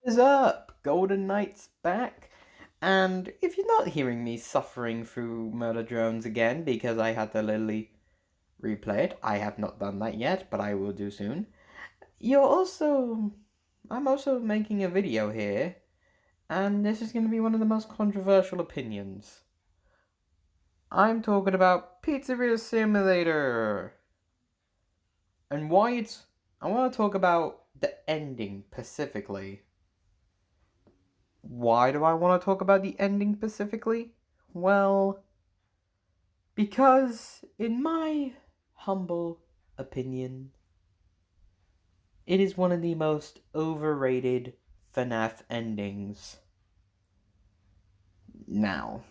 Is up? Golden Knight's back. And if you're not hearing me suffering through Murder Drones again because I had to literally replay it, I have not done that yet, but I will do soon. You're also. I'm also making a video here, and this is going to be one of the most controversial opinions. I'm talking about Pizzeria Simulator! And why it's. I want to talk about the ending specifically. Why do I want to talk about the ending specifically? Well, because, in my humble opinion, it is one of the most overrated FNAF endings. Now,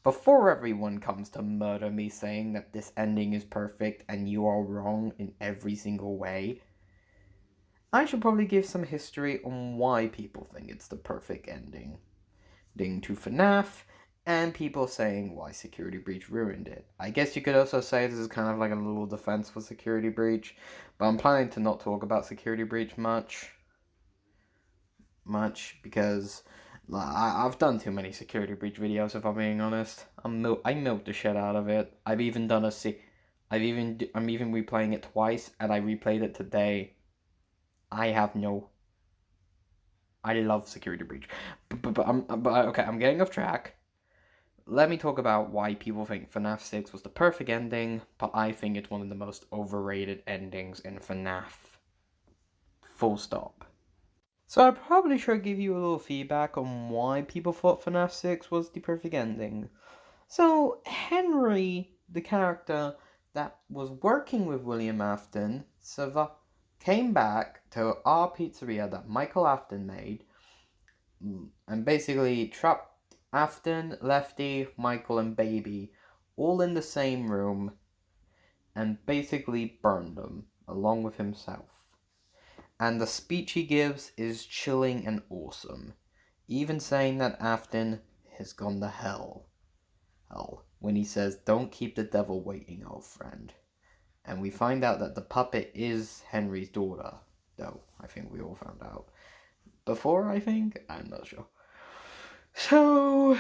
before everyone comes to murder me saying that this ending is perfect and you are wrong in every single way, I should probably give some history on why people think it's the perfect ending. To FNAF, and people saying why Security Breach ruined it. I guess you could also say this is kind of like a little defense for Security Breach, but I'm planning to not talk about Security Breach much because I've done too many Security Breach videos. If I'm being honest, I milked the shit out of it. I'm even replaying it twice, and I replayed it today. I have no. I love Security Breach, but okay, I'm getting off track. Let me talk about why people think FNAF 6 was the perfect ending, but I think it's one of the most overrated endings in FNAF. Full stop. So I probably should give you a little feedback on why people thought FNAF 6 was the perfect ending. So Henry, the character that was working with William Afton, came back to our pizzeria that Michael Afton made, and basically trapped Afton, Lefty, Michael, and Baby all in the same room and basically burned them along with himself. And the speech he gives is chilling and awesome, even saying that Afton has gone to hell. When he says, "Don't keep the devil waiting, old friend." And we find out that the puppet is Henry's daughter, though I think we all found out. Before, I think? I'm not sure. So,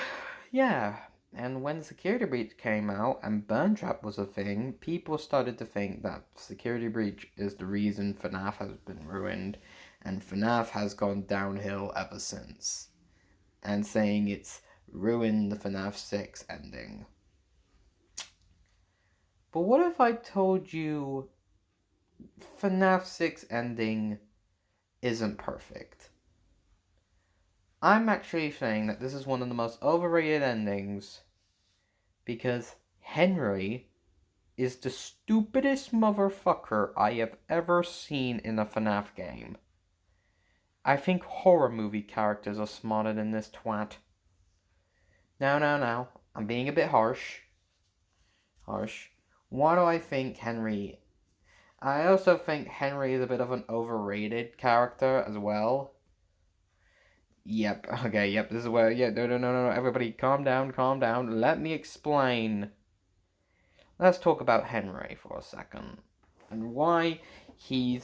yeah. And when Security Breach came out and Burn Trap was a thing, people started to think that Security Breach is the reason FNAF has been ruined, and FNAF has gone downhill ever since. And saying it's ruined the FNAF 6 ending. But what if I told you FNAF 6 ending isn't perfect? I'm actually saying that this is one of the most overrated endings because Henry is the stupidest motherfucker I have ever seen in a FNAF game. I think horror movie characters are smarter than this twat. Now, I'm being a bit harsh. Why do I think Henry? I also think Henry is a bit of an overrated character as well. Yep, okay, yep, this is where, yeah, no, everybody calm down, let me explain. Let's talk about Henry for a second, and why he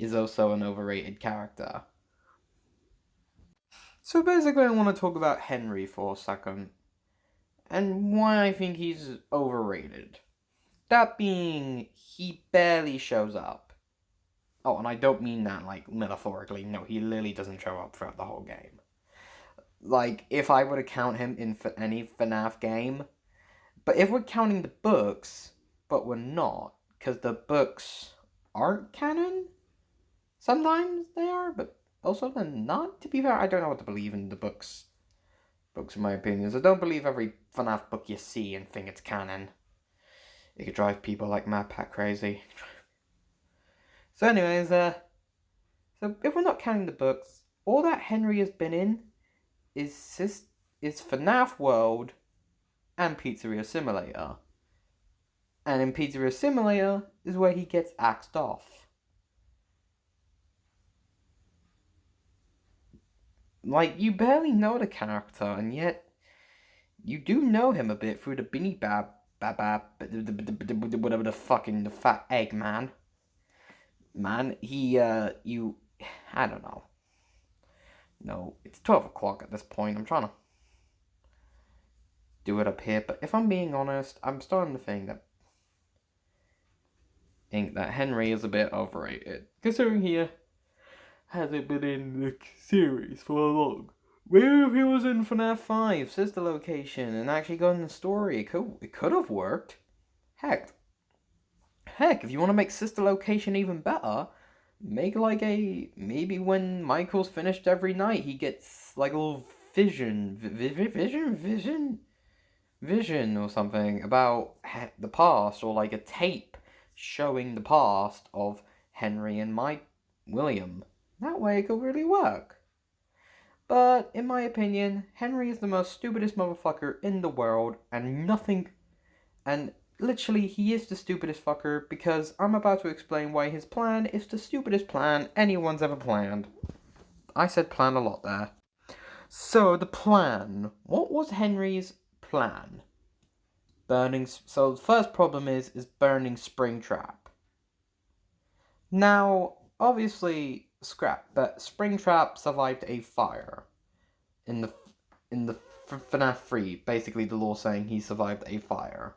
is also an overrated character. So basically I want to talk about Henry for a second, and why I think he's overrated. That being, he barely shows up. Oh, and I don't mean that, like, metaphorically, no, he literally doesn't show up throughout the whole game. Like, if I were to count him in any FNAF game, but if we're counting the books, but we're not, because the books aren't canon, sometimes they are, but also they're not. To be fair, I don't know what to believe in the books. Books, in my opinions. I don't believe every FNAF book you see and think it's canon. It could drive people like Mad Pat crazy. So, anyways, so if we're not counting the books, all that Henry has been in is FNAF World and Pizzeria Simulator. And in Pizzeria Simulator is where he gets axed off. Like, you barely know the character, and yet you do know him a bit through the Binny whatever the fat egg man. Man, I don't know. No, it's 12 o'clock at this point. I'm trying to do it up here, but if I'm being honest, I'm starting to think that Henry is a bit overrated, considering he hasn't been in the series for long. Maybe if he was in FNAF 5, sister location, and actually got in the story, it could have worked. Heck, if you want to make sister location even better, make like maybe when Michael's finished every night, he gets like a little vision or something about the past, or like a tape showing the past of Henry and William. That way it could really work. But in my opinion, Henry is the most stupidest motherfucker in the world, and literally he is the stupidest fucker, because I'm about to explain why his plan is the stupidest plan anyone's ever planned. I said plan a lot there. So the plan. What was Henry's plan? So the first problem is burning Springtrap. Now, obviously, but Springtrap survived a fire in the FNAF 3. Basically, the law saying he survived a fire.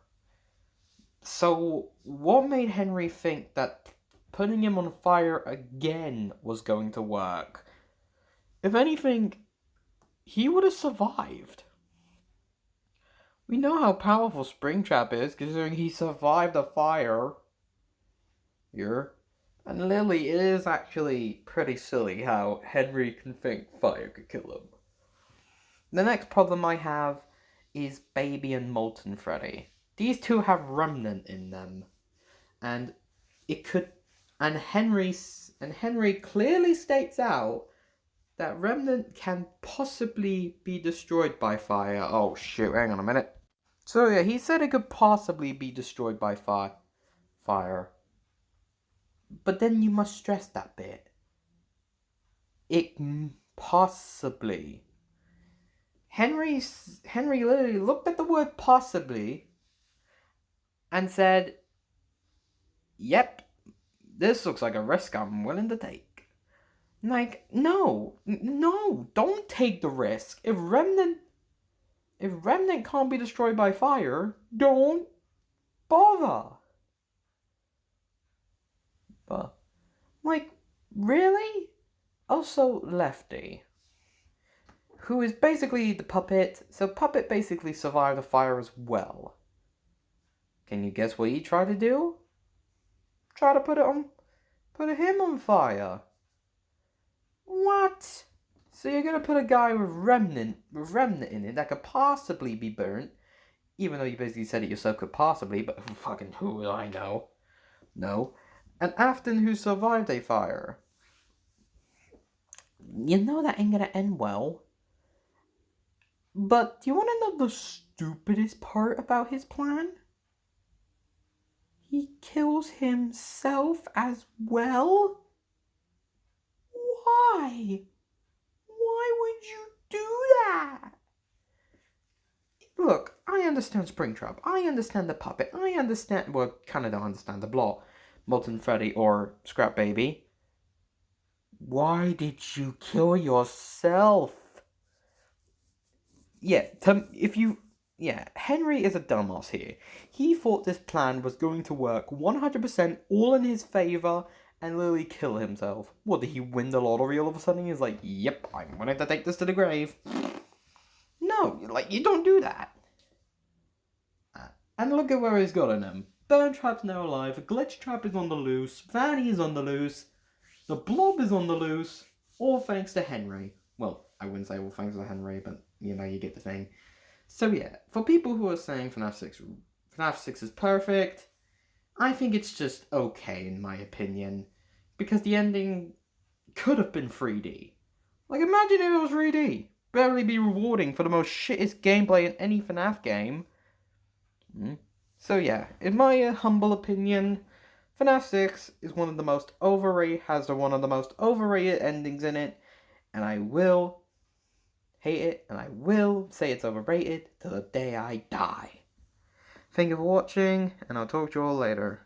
So, what made Henry think that putting him on fire again was going to work? If anything, he would have survived. We know how powerful Springtrap is, considering he survived a fire. Here. And Lily, it is actually pretty silly how Henry can think fire could kill him. The next problem I have is Baby and Molten Freddy. These two have Remnant in them. And Henry clearly states out that Remnant can possibly be destroyed by fire. Oh shoot, hang on a minute. So yeah, he said it could possibly be destroyed by fire. But then you must stress that bit. It possibly. Henry literally looked at the word possibly and said, "Yep, this looks like a risk I'm willing to take." Like, no, don't take the risk. If Remnant can't be destroyed by fire, don't bother. But, like, really? Also, Lefty, who is basically the puppet. So Puppet basically survived the fire as well. Can you guess what he tried to do? Try to put him on fire. What? So you're gonna put a guy with remnant in it that could possibly be burnt, even though you basically said it yourself could possibly, but fucking who will I know? No. And Afton, who survived a fire. You know that ain't gonna end well. But do you want to know the stupidest part about his plan? He kills himself as well? Why? Why would you do that? Look, I understand Springtrap. I understand the puppet. I understand. Well, kind of don't understand the Blot, Molten Freddy, or Scrap Baby. Why did you kill yourself? Henry is a dumbass here. He thought this plan was going to work 100% all in his favor and literally kill himself. What, did he win the lottery all of a sudden? He's like, yep, I'm going to take this to the grave. No, like, you don't do that. And look at where he's gotten him. Burn Trap's now alive, Glitch Trap is on the loose, Vanny is on the loose, the Blob is on the loose, all thanks to Henry. Well, I wouldn't say all thanks to Henry, but, you know, you get the thing. So yeah, for people who are saying FNAF 6 is perfect, I think it's just okay in my opinion, because the ending could have been 3D. Like, imagine if it was 3D. Barely be rewarding for the most shittest gameplay in any FNAF game. So yeah, in my humble opinion, FNAF 6 is one of the most overrated endings in it, and I will hate it, and I will say it's overrated till the day I die. Thank you for watching, and I'll talk to you all later.